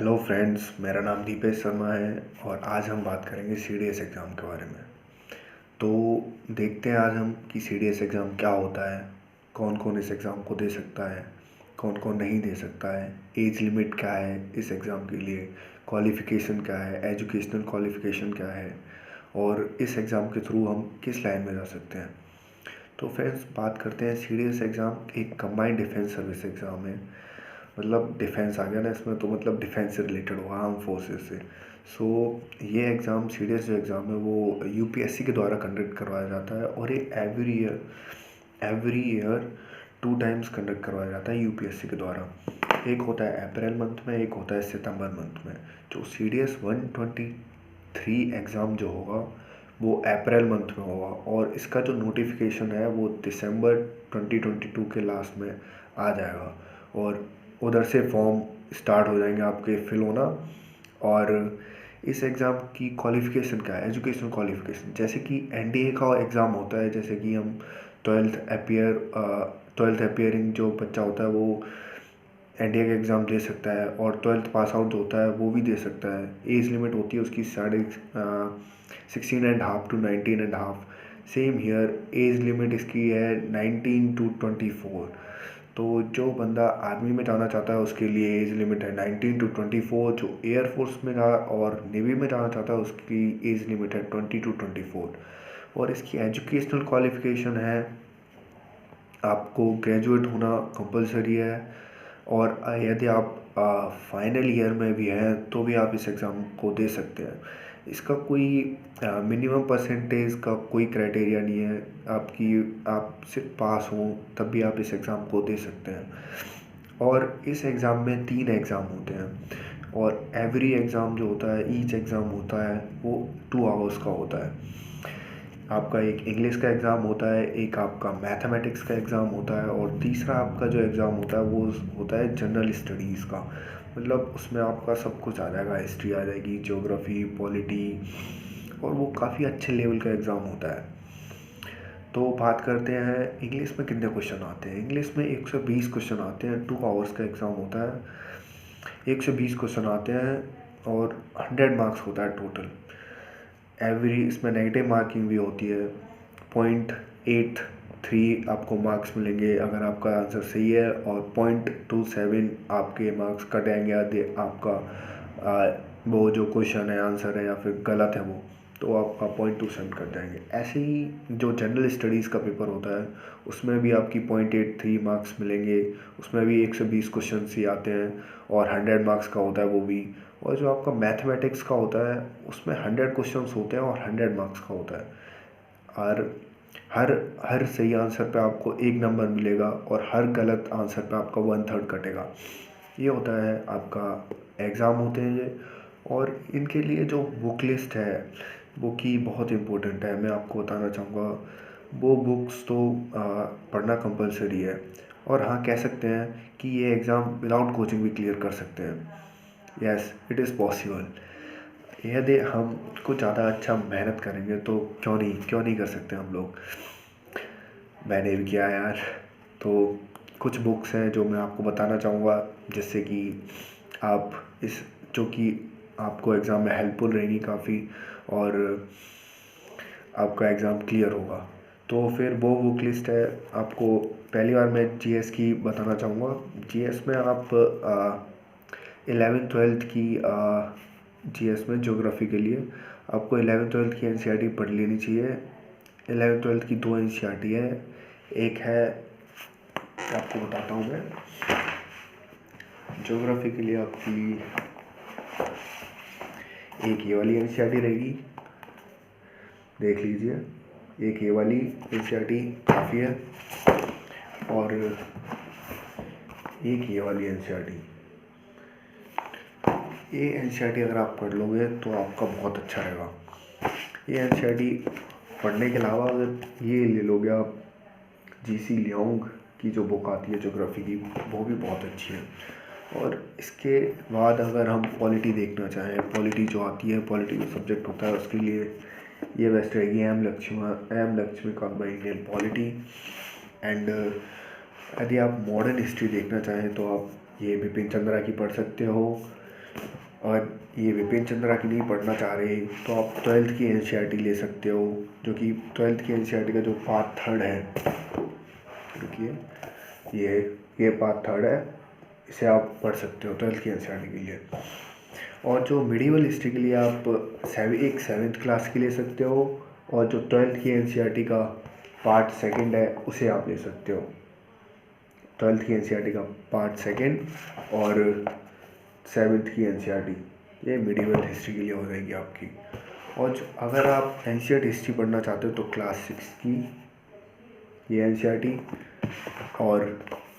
Hello friends, मेरा नाम दीपेश शर्मा है और आज हम बात करेंगे सीडीएस एग्ज़ाम के बारे में। तो देखते हैं आज हम कि सीडीएस एग्ज़ाम क्या होता है, कौन कौन इस एग्ज़ाम को दे सकता है, कौन कौन नहीं दे सकता है, एज लिमिट क्या है इस एग्ज़ाम के लिए, क्वालिफ़िकेशन क्या है, एजुकेशनल क्वालिफ़िकेशन क्या है और इस एग्ज़ाम के थ्रू हम किस लाइन में जा सकते हैं। तो फ्रेंड्स, बात करते हैं। सीडीएस एग्ज़ाम एक कंबाइंड डिफेंस सर्विस एग्ज़ाम है। मतलब डिफेंस आ गया ना इसमें, तो मतलब डिफेंस से रिलेटेड होगा, आर्म फोर्सेस से। सो ये एग्ज़ाम, सीडीएस जो एग्ज़ाम है वो यूपीएससी के द्वारा कंडक्ट करवाया जाता है और ये एवरी ईयर 2 टाइम्स कंडक्ट करवाया जाता है यूपीएससी के द्वारा। एक होता है अप्रैल मंथ में, एक होता है सितंबर मंथ में। जो सीडीएस 123 एग्ज़ाम जो होगा वो अप्रैल मंथ में होगा और इसका जो नोटिफिकेशन है वो दिसंबर 2022 के लास्ट में आ जाएगा और उधर से फॉर्म स्टार्ट हो जाएंगे आपके फिल होना। और इस एग्ज़ाम की क्वालिफ़िकेशन क्या है, एजुकेशनल क्वालिफ़िकेशन, जैसे कि एनडीए का एग्ज़ाम होता है। जैसे कि हम ट्वेल्थ अपियरिंग जो बच्चा होता है वो एनडीए का एग्ज़ाम दे सकता है और 12th पास आउट जो होता है वो भी दे सकता है। एज लिमिट होती है उसकी 16.5 to 19.5। Same here, age limit इसकी है 19 to 24। तो जो बंदा आर्मी में जाना चाहता है उसके लिए एज लिमिट है 19 to 24। जो एयरफोर्स में जा और नेवी में जाना चाहता है उसकी एज लिमिट है 20 to 24। और इसकी एजुकेशनल क्वालिफ़िकेशन है, आपको ग्रेजुएट होना कंपलसरी है और यदि आप फाइनल ईयर में भी हैं तो भी आप इस एग्ज़ाम को दे सकते हैं। इसका कोई मिनिमम परसेंटेज का कोई क्राइटेरिया नहीं है। आप सिर्फ पास हों तब भी आप इस एग्ज़ाम को दे सकते हैं। और इस एग्ज़ाम में 3 एग्ज़ाम होते हैं और एवरी एग्ज़ाम जो होता है, ईच एग्ज़ाम होता है वो 2 आवर्स का होता है। आपका एक इंग्लिश का एग्ज़ाम होता है, एक आपका मैथमेटिक्स का एग्ज़ाम होता है और तीसरा आपका जो एग्ज़ाम होता है वो होता है जनरल स्टडीज़ का। मतलब उसमें आपका सब कुछ आ जाएगा, हिस्ट्री आ जाएगी, ज्योग्राफी, पॉलिटी, और वो काफ़ी अच्छे लेवल का एग्ज़ाम होता है। तो बात करते हैं इंग्लिश में कितने क्वेश्चन आते हैं। इंग्लिश में 120 क्वेश्चन आते हैं। 2 आवर्स का एग्ज़ाम होता है। 120 क्वेश्चन आते हैं और 100 मार्क्स होता है टोटल। इसमें नेगेटिव मार्किंग भी होती है। 0.83 आपको मार्क्स मिलेंगे अगर आपका आंसर सही है और 0.27 आपके मार्क्स कट जाएंगे यदि आपका वो जो क्वेश्चन है, आंसर है या फिर गलत है वो, तो आपका 0.27 कट जाएंगे। ऐसे ही जो जनरल स्टडीज़ का पेपर होता है उसमें भी आपकी 0.83 मार्क्स मिलेंगे। उसमें भी 120 क्वेश्चन ही आते हैं और 100 मार्क्स का होता है वो भी। और जो आपका मैथमेटिक्स का होता है उसमें 100 क्वेश्चंस होते हैं और 100 मार्क्स का होता है। और हर हर सही आंसर पे आपको 1 नंबर मिलेगा और हर गलत आंसर पे आपका 1/3 कटेगा। ये होता है आपका एग्ज़ाम होते हैं ये। और इनके लिए जो बुक लिस्ट है वो की बहुत इम्पोर्टेंट है। मैं आपको बताना चाहूँगा, वो बुक्स तो पढ़ना कंपलसरी है। और हाँ, कह सकते हैं कि ये एग्ज़ाम विदाउट कोचिंग भी क्लियर कर सकते हैं। Yes, it is possible. यदि हम कुछ ज़्यादा अच्छा मेहनत करेंगे तो क्यों नहीं कर सकते हम लोग। मैंने भी किया यार। तो कुछ बुक्स हैं जो मैं आपको बताना चाहूँगा जिससे कि आप इस जो कि आपको एग्ज़ाम में हेल्पफुल रहेंगी काफ़ी और आपका एग्ज़ाम क्लियर होगा। तो फिर वो बुक लिस्ट है। आपको पहली बार मैं जीएस की बताना चाहूँगा। जीएस में आप 11th-12th की जीएस में ज्योग्राफी के लिए आपको 11th-12th की एनसीईआरटी पढ़ लेनी चाहिए। 11th-12th की 2 एनसीईआरटी है। एक है, आपको बताता हूँ मैं, ज्योग्राफी के लिए आपकी एक ये वाली एनसीईआरटी रहेगी, देख लीजिए। एक ये वाली एनसीईआरटी काफ़ी है और एक ये वाली एनसीईआरटी। ये एनसीईआरटी अगर आप पढ़ लोगे तो आपका बहुत अच्छा रहेगा। ये एनसीईआरटी पढ़ने के अलावा अगर ये ले लोगे आप, जीसी लियोंग की जो बुक आती है ज्योग्राफी की, वो भी बहुत अच्छी है। और इसके बाद अगर हम पॉलिटी देखना चाहें, पॉलिटी जो आती है, पॉलिटी जो सब्जेक्ट होता है उसके लिए ये बेस्ट रहेगी M Laxmikanth Indian polity. And यदि आप मॉडर्न हिस्ट्री देखना चाहें तो आप ये बिपिन चंद्रा की पढ़ सकते हो। और ये विपिन चंद्रा की नहीं पढ़ना चाह रहे तो आप ट्वेल्थ की एनसीईआरटी ले सकते हो, जो कि ट्वेल्थ की एनसीईआरटी का जो पार्ट थर्ड है, देखिए ये पार्ट थर्ड है, इसे आप पढ़ सकते हो ट्वेल्थ की एनसीईआरटी के लिए। और जो मिडिवल हिस्ट्री के लिए आप एक सेवन्थ क्लास की ले सकते हो, और जो ट्वेल्थ की एनसीईआरटी का पार्ट सेकंड है उसे आप ले सकते हो। ट्वेल्थ की एनसीईआरटी का पार्ट सेकंड और सेवन्थ की एनसीईआरटी, ये मिडिवल हिस्ट्री के लिए हो जाएगी आपकी। और अगर आप एंशिएंट हिस्ट्री पढ़ना चाहते हो तो क्लास 6 की ये एनसीईआरटी और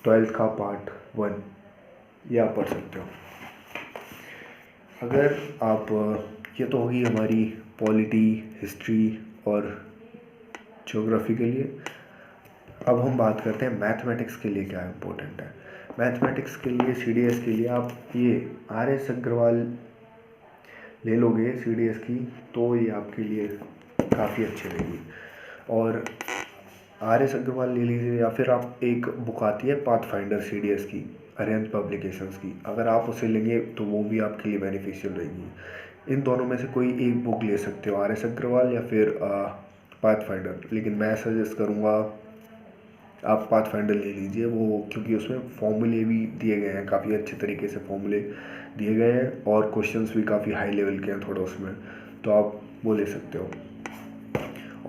ट्वेल्थ का पार्ट 1 ये आप पढ़ सकते हो। अगर आप ये तो होगी हमारी पॉलिटी, हिस्ट्री और ज्योग्राफी के लिए। अब हम बात करते हैं मैथमेटिक्स के लिए क्या इम्पोर्टेंट है। मैथमेटिक्स के लिए सीडीएस के लिए आप ये आर.एस. अग्रवाल ले लोगे सीडीएस की, तो ये आपके लिए काफ़ी अच्छी रहेगी। और आर.एस. अग्रवाल ले लीजिए, या फिर आप एक बुक आती है पाथफाइंडर सीडीएस की, अरिहंत पब्लिकेशंस की, अगर आप उसे लेंगे तो वो भी आपके लिए बेनिफिशियल रहेगी। इन दोनों में से कोई एक बुक ले सकते हो, आर.एस. अग्रवाल या फिर पाथफाइंडर, लेकिन मैं सजेस्ट करूँगा आप पाथफाइंडर ले लीजिए वो, क्योंकि उसमें फॉर्मूले भी दिए गए हैं, काफ़ी अच्छे तरीके से फॉर्मूले दिए गए हैं और क्वेश्चंस भी काफ़ी हाई लेवल के हैं थोड़ा उसमें, तो आप वो ले सकते हो।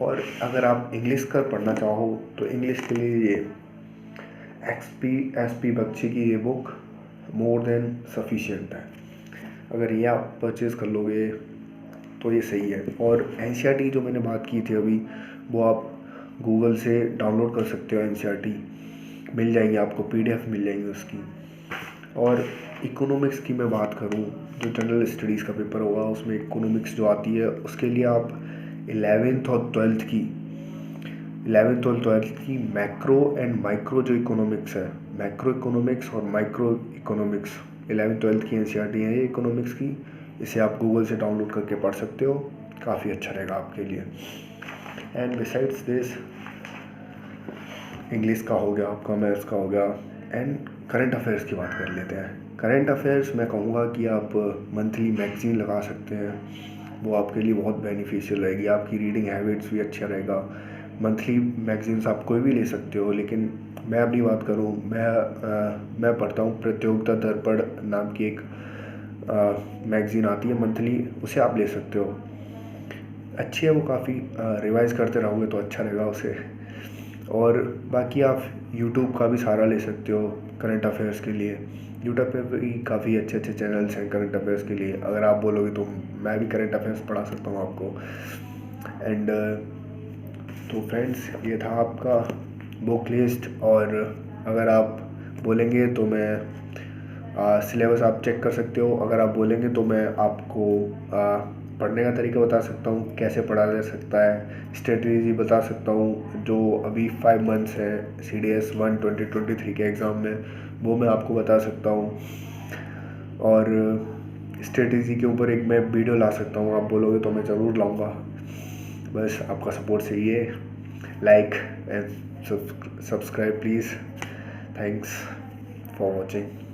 और अगर आप इंग्लिश का पढ़ना चाहो तो इंग्लिश के लिए ये एस पी बख्शी की ये बुक मोर देन सफिशिएंट है, अगर ये आप परचेज़ कर लोगे तो ये सही है। और एनसीईआरटी जो मैंने बात की थी अभी, वो आप गूगल से डाउनलोड कर सकते हो, एनसीईआरटी मिल जाएंगी आपको, पीडीएफ मिल जाएंगी उसकी। और इकोनॉमिक्स की मैं बात करूं, जो जनरल स्टडीज़ का पेपर होगा उसमें इकोनॉमिक्स जो आती है, उसके लिए आप 11th और 12th की मैक्रो एंड माइक्रो जो इकोनॉमिक्स है, मैक्रो इकोनॉमिक्स और माइक्रो इकोनॉमिक्स 11th 12th की एनसीईआरटी है ये इकोनॉमिक्स की, इसे आप गूगल से डाउनलोड करके पढ़ सकते हो, काफ़ी अच्छा रहेगा आपके लिए। एंड बिसाइड्स दिस इंग्लिश का हो गया, आपका मैथ्स का हो गया, एंड करंट अफेयर्स की बात कर लेते हैं। करंट अफेयर्स मैं कहूँगा कि आप मंथली मैगज़ीन लगा सकते हैं, वो आपके लिए बहुत बेनिफिशियल रहेगी, आपकी रीडिंग हैबिट्स भी अच्छा रहेगा। मंथली मैगज़ीन्स आप कोई भी ले सकते हो, लेकिन मैं अपनी बात करूँ, मैं पढ़ता हूँ प्रतियोगिता दर्पण नाम की एक मैगज़ीन आती है मंथली, उसे आप ले सकते हो, अच्छी है वो, काफ़ी रिवाइज़ करते रहोगे तो अच्छा रहेगा उसे। और बाकी आप यूट्यूब का भी सहारा ले सकते हो करंट अफेयर्स के लिए, यूट्यूब पे भी काफ़ी अच्छे अच्छे चैनल्स हैं करंट अफेयर्स के लिए, अगर आप बोलोगे तो मैं भी करंट अफेयर्स पढ़ा सकता हूँ आपको। एंड तो फ्रेंड्स, ये था आपका बुक लिस्ट, और अगर आप बोलेंगे तो मैं सिलेबस आप चेक कर सकते हो, अगर आप बोलेंगे तो मैं आपको पढ़ने का तरीका बता सकता हूँ, कैसे पढ़ा जा सकता है, स्ट्रेटजी बता सकता हूँ, जो अभी 5 मंथ्स है CDS 1 2023 के एग्ज़ाम में, वो मैं आपको बता सकता हूँ। और स्ट्रेटजी के ऊपर एक मैं वीडियो ला सकता हूँ, आप बोलोगे तो मैं ज़रूर लाऊँगा, बस आपका सपोर्ट चाहिए। Like and subscribe please. Thanks for watching.